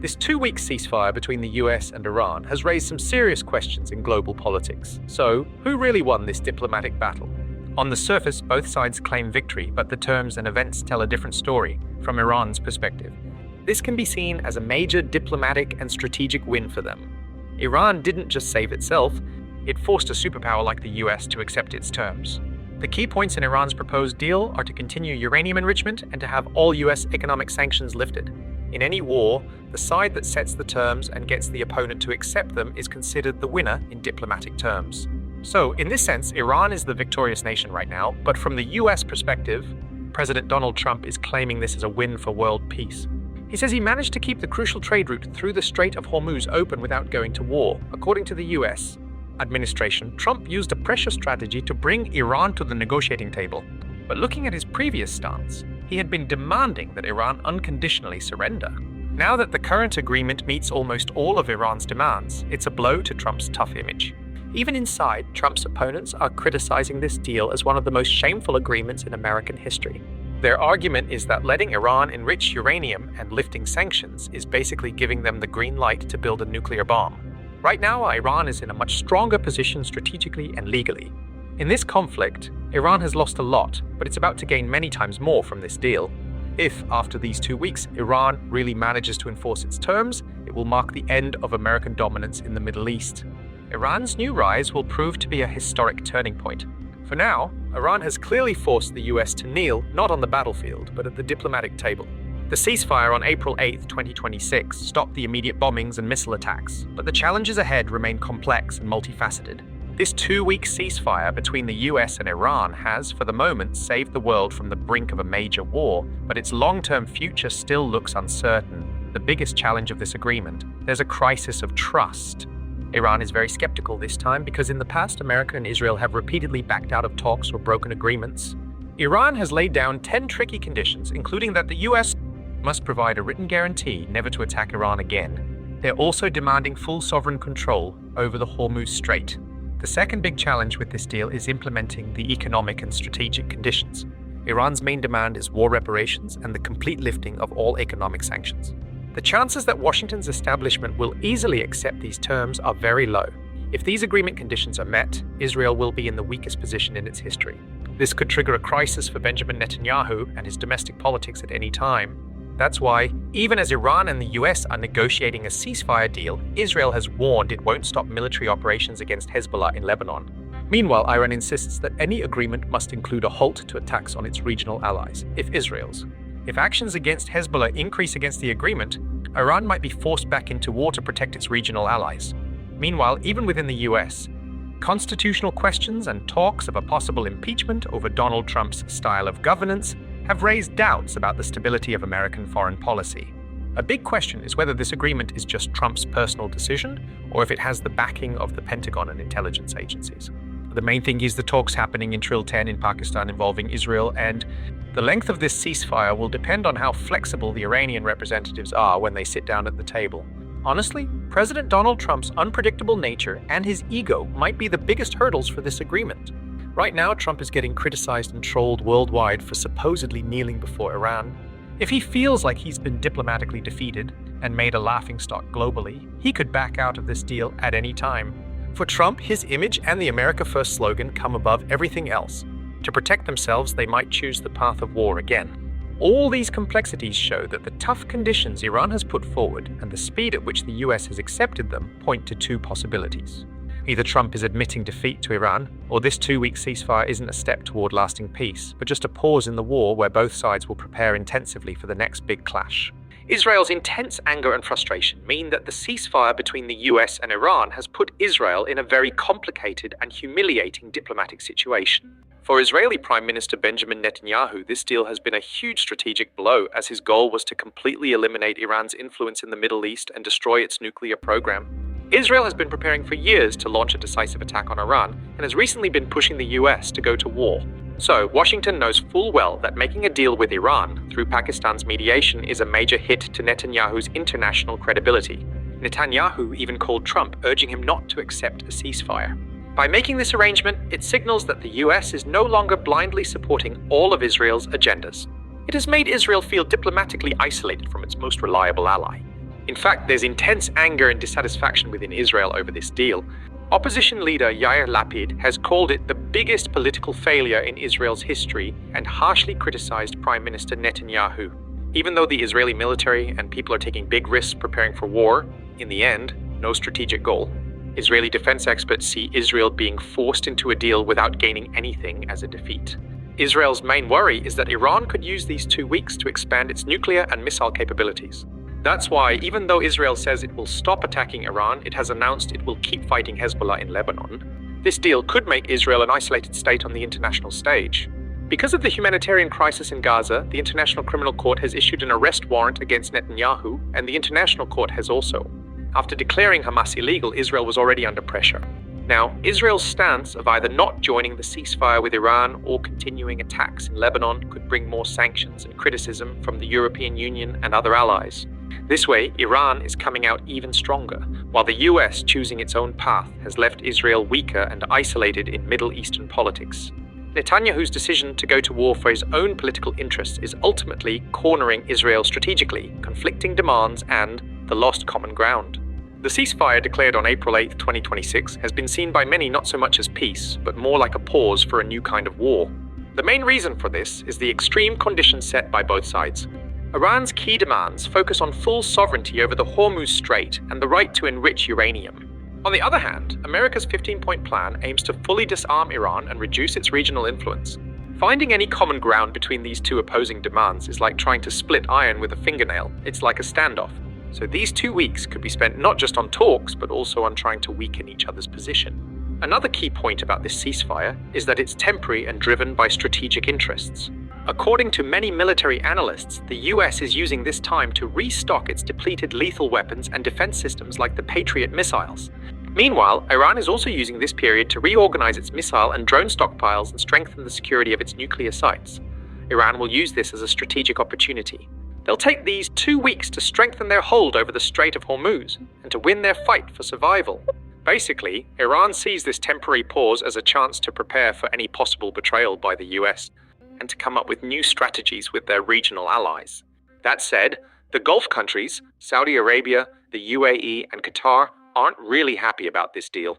This 2-week ceasefire between the US and Iran has raised some serious questions in global politics. So, who really won this diplomatic battle? On the surface, both sides claim victory, but the terms and events tell a different story from Iran's perspective. This can be seen as a major diplomatic and strategic win for them. Iran didn't just save itself, it forced a superpower like the US to accept its terms. The key points in Iran's proposed deal are to continue uranium enrichment and to have all US economic sanctions lifted. In any war, the side that sets the terms and gets the opponent to accept them is considered the winner in diplomatic terms. So, in this sense, Iran is the victorious nation right now, but from the US perspective, President Donald Trump is claiming this as a win for world peace. He says he managed to keep the crucial trade route through the Strait of Hormuz open without going to war. According to the US administration, Trump used a pressure strategy to bring Iran to the negotiating table. But looking at his previous stance, he had been demanding that Iran unconditionally surrender. Now that the current agreement meets almost all of Iran's demands, it's a blow to Trump's tough image. Even inside, Trump's opponents are criticizing this deal as one of the most shameful agreements in American history. Their argument is that letting Iran enrich uranium and lifting sanctions is basically giving them the green light to build a nuclear bomb. Right now, Iran is in a much stronger position strategically and legally. In this conflict, Iran has lost a lot, but it's about to gain many times more from this deal. If, after these 2 weeks, Iran really manages to enforce its terms, it will mark the end of American dominance in the Middle East. Iran's new rise will prove to be a historic turning point. For now, Iran has clearly forced the US to kneel, not on the battlefield, but at the diplomatic table. The ceasefire on April 8, 2026 stopped the immediate bombings and missile attacks, but the challenges ahead remain complex and multifaceted. This 2-week ceasefire between the US and Iran has, for the moment, saved the world from the brink of a major war, but its long-term future still looks uncertain. The biggest challenge of this agreement, there's a crisis of trust. Iran is very skeptical this time because in the past, America and Israel have repeatedly backed out of talks or broken agreements. Iran has laid down 10 tricky conditions, including that the US must provide a written guarantee never to attack Iran again. They're also demanding full sovereign control over the Hormuz Strait. The second big challenge with this deal is implementing the economic and strategic conditions. Iran's main demand is war reparations and the complete lifting of all economic sanctions. The chances that Washington's establishment will easily accept these terms are very low. If these agreement conditions are met, Israel will be in the weakest position in its history. This could trigger a crisis for Benjamin Netanyahu and his domestic politics at any time. That's why, even as Iran and the US are negotiating a ceasefire deal, Israel has warned it won't stop military operations against Hezbollah in Lebanon. Meanwhile, Iran insists that any agreement must include a halt to attacks on its regional allies, if Israel's. If actions against Hezbollah increase against the agreement, Iran might be forced back into war to protect its regional allies. Meanwhile, even within the US, constitutional questions and talks of a possible impeachment over Donald Trump's style of governance have raised doubts about the stability of American foreign policy. A big question is whether this agreement is just Trump's personal decision or if it has the backing of the Pentagon and intelligence agencies. The main thing is the talks happening in Trill 10 in Pakistan involving Israel, and the length of this ceasefire will depend on how flexible the Iranian representatives are when they sit down at the table. Honestly, President Donald Trump's unpredictable nature and his ego might be the biggest hurdles for this agreement. Right now, Trump is getting criticized and trolled worldwide for supposedly kneeling before Iran. If he feels like he's been diplomatically defeated and made a laughingstock globally, he could back out of this deal at any time. For Trump, his image and the America First slogan come above everything else. To protect themselves, they might choose the path of war again. All these complexities show that the tough conditions Iran has put forward and the speed at which the US has accepted them point to two possibilities. Either Trump is admitting defeat to Iran, or this 2-week ceasefire isn't a step toward lasting peace, but just a pause in the war where both sides will prepare intensively for the next big clash. Israel's intense anger and frustration mean that the ceasefire between the US and Iran has put Israel in a very complicated and humiliating diplomatic situation. For Israeli Prime Minister Benjamin Netanyahu, this deal has been a huge strategic blow, as his goal was to completely eliminate Iran's influence in the Middle East and destroy its nuclear program. Israel has been preparing for years to launch a decisive attack on Iran and has recently been pushing the US to go to war. So, Washington knows full well that making a deal with Iran through Pakistan's mediation is a major hit to Netanyahu's international credibility. Netanyahu even called Trump, urging him not to accept a ceasefire. By making this arrangement, it signals that the US is no longer blindly supporting all of Israel's agendas. It has made Israel feel diplomatically isolated from its most reliable ally. In fact, there's intense anger and dissatisfaction within Israel over this deal. Opposition leader Yair Lapid has called it the biggest political failure in Israel's history and harshly criticized Prime Minister Netanyahu. Even though the Israeli military and people are taking big risks preparing for war, in the end, no strategic goal. Israeli defense experts see Israel being forced into a deal without gaining anything as a defeat. Israel's main worry is that Iran could use these 2 weeks to expand its nuclear and missile capabilities. That's why, even though Israel says it will stop attacking Iran, it has announced it will keep fighting Hezbollah in Lebanon. This deal could make Israel an isolated state on the international stage. Because of the humanitarian crisis in Gaza, the International Criminal Court has issued an arrest warrant against Netanyahu, and the International Court has also. After declaring Hamas illegal, Israel was already under pressure. Now, Israel's stance of either not joining the ceasefire with Iran or continuing attacks in Lebanon could bring more sanctions and criticism from the European Union and other allies. This way, Iran is coming out even stronger, while the US, choosing its own path, has left Israel weaker and isolated in Middle Eastern politics. Netanyahu's decision to go to war for his own political interests is ultimately cornering Israel strategically, conflicting demands, and the lost common ground. The ceasefire declared on April 8, 2026, has been seen by many not so much as peace, but more like a pause for a new kind of war. The main reason for this is the extreme conditions set by both sides. Iran's key demands focus on full sovereignty over the Hormuz Strait and the right to enrich uranium. On the other hand, America's 15-point plan aims to fully disarm Iran and reduce its regional influence. Finding any common ground between these two opposing demands is like trying to split iron with a fingernail. It's like a standoff. So these 2 weeks could be spent not just on talks, but also on trying to weaken each other's position. Another key point about this ceasefire is that it's temporary and driven by strategic interests. According to many military analysts, the US is using this time to restock its depleted lethal weapons and defense systems like the Patriot missiles. Meanwhile, Iran is also using this period to reorganize its missile and drone stockpiles and strengthen the security of its nuclear sites. Iran will use this as a strategic opportunity. They'll take these 2 weeks to strengthen their hold over the Strait of Hormuz and to win their fight for survival. Basically, Iran sees this temporary pause as a chance to prepare for any possible betrayal by the US and to come up with new strategies with their regional allies. That said, the Gulf countries, Saudi Arabia, the UAE, and Qatar aren't really happy about this deal.